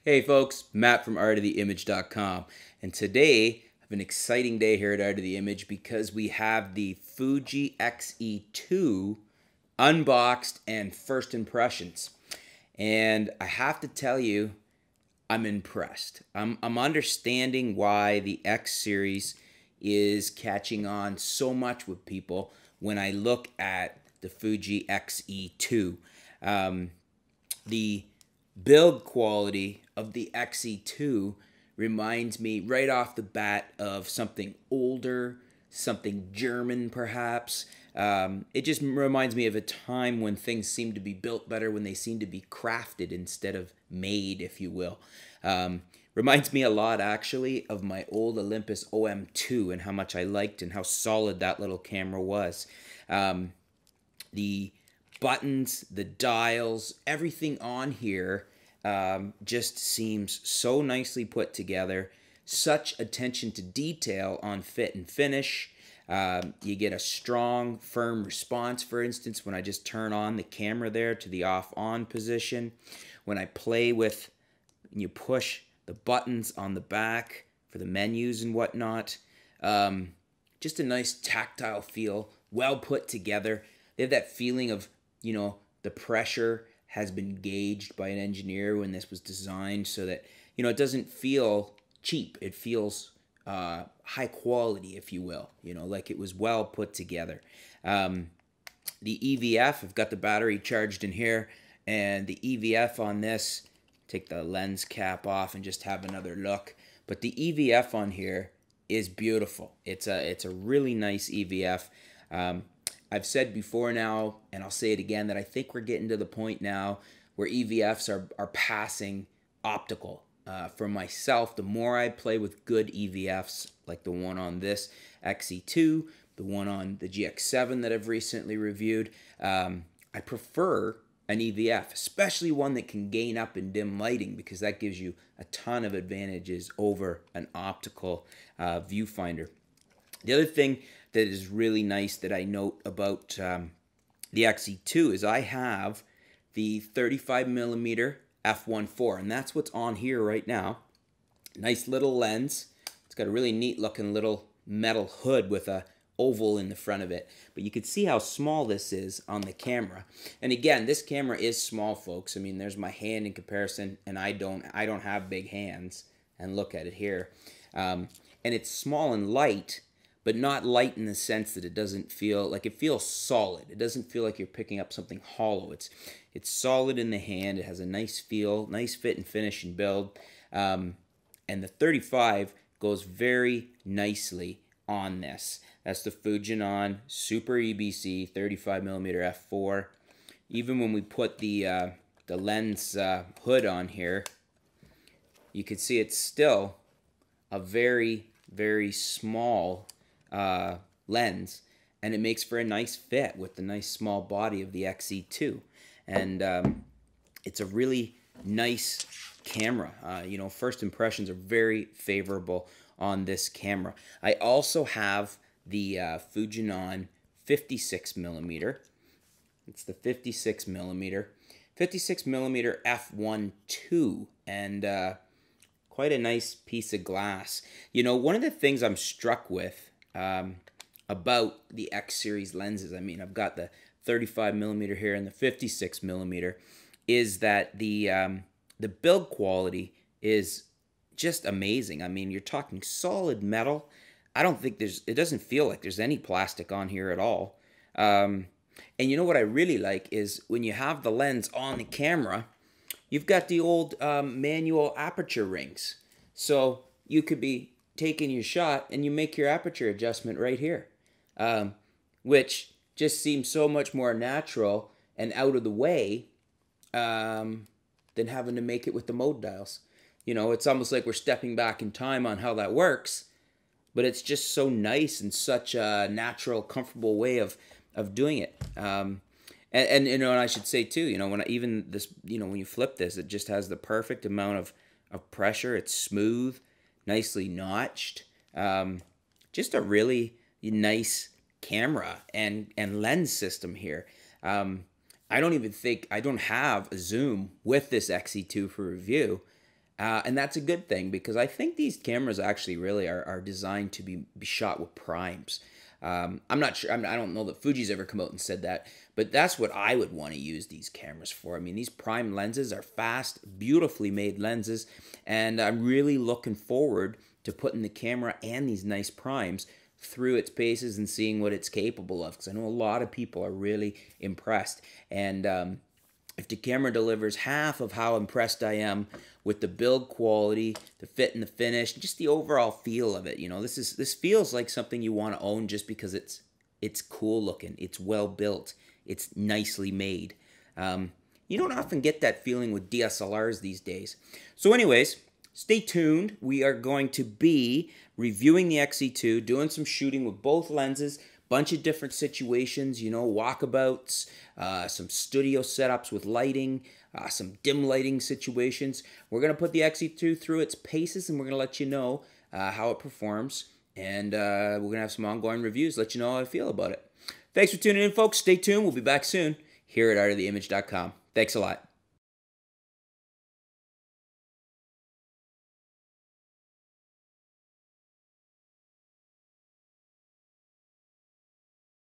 Hey folks, Matt from artoftheimage.com, and today I have an exciting day here at Art of the Image because we have the Fuji X-E2 unboxed and first impressions. And I have to tell you, I'm impressed. I'm understanding why the X series is catching on so much with people when I look at the Fuji X-E2. The build quality of the X-E2 reminds me right off the bat of something older, something German perhaps. It just reminds me of a time when things seemed to be built better, when they seemed to be crafted instead of made, if you will. Reminds me a lot actually of my old Olympus OM2 and how much I liked and how solid that little camera was. The buttons, the dials, everything on here just seems so nicely put together. Such attention to detail on fit and finish. You get a strong, firm response, for instance, when I just turn on the camera there to the off-on position. When I play with, and you push the buttons on the back for the menus and whatnot. Just a nice tactile feel, well put together. They have that feeling of, you know, the pressure has been gauged by an engineer when this was designed so that, you know, it doesn't feel cheap. It feels high quality, if you will, you know, like it was well put together. The EVF, I've got the battery charged in here, and the EVF on this, take the lens cap off and just have another look. But the EVF on here is beautiful. It's a really nice EVF. I've said before now, and I'll say it again, that I think we're getting to the point now where EVFs are passing optical. For myself, the more I play with good EVFs, like the one on this X-E2, the one on the GX7 that I've recently reviewed, I prefer an EVF, especially one that can gain up in dim lighting, because that gives you a ton of advantages over an optical viewfinder. The other thing that is really nice that I note about the X-E2 is I have the 35mm f1.4, and that's what's on here right now. Nice little lens. It's got a really neat looking little metal hood with a oval in the front of it, but you can see how small this is on the camera. And again, this camera is small, folks. I mean, there's my hand in comparison, and I don't have big hands. And look at it here. And it's small and light, but not light in the sense that it doesn't feel like, it feels solid. It doesn't feel like you're picking up something hollow. It's solid in the hand. It has a nice feel, nice fit and finish and build. And the 35 goes very nicely on this. That's the Fujinon Super EBC 35mm f4. Even when we put the lens hood on here, you can see it's still a very, very small lens, and it makes for a nice fit with the nice small body of the X-E2. And it's a really nice camera. You know, first impressions are very favorable on this camera. I also have the Fujinon 56mm. It's the 56mm f1.2, and quite a nice piece of glass. You know, one of the things I'm struck with about the X series lenses, I mean, I've got the 35mm here and the 56mm, is that the build quality is just amazing. I mean, you're talking solid metal. I don't think it doesn't feel like there's any plastic on here at all. And you know what I really like is when you have the lens on the camera, you've got the old manual aperture rings. So you could be taking your shot and you make your aperture adjustment right here, which just seems so much more natural and out of the way than having to make it with the mode dials. You know, it's almost like we're stepping back in time on how that works, but it's just so nice and such a natural, comfortable way of doing it. And you know, and I should say too, you know, when even this, you know, when you flip this, it just has the perfect amount of pressure. It's smooth, nicely notched. Just a really nice camera and lens system here. I don't have a zoom with this X-E2 for review. And that's a good thing because I think these cameras actually really are designed to be shot with primes. I'm not sure. I don't know that Fuji's ever come out and said that, but that's what I would want to use these cameras for. I mean, these prime lenses are fast, beautifully made lenses, and I'm really looking forward to putting the camera and these nice primes through its paces and seeing what it's capable of, because I know a lot of people are really impressed. And if the camera delivers half of how impressed I am with the build quality, the fit and the finish, just the overall feel of it, you know, this feels like something you want to own just because it's cool looking, it's well built, it's nicely made. You don't often get that feeling with DSLRs these days. So anyways, stay tuned. We are going to be reviewing the X-E2, doing some shooting with both lenses, bunch of different situations, you know, walkabouts, some studio setups with lighting, some dim lighting situations. We're going to put the X-E2 through its paces, and we're going to let you know how it performs. And we're going to have some ongoing reviews, let you know how I feel about it. Thanks for tuning in, folks. Stay tuned. We'll be back soon here at artoftheimage.com. Thanks a lot.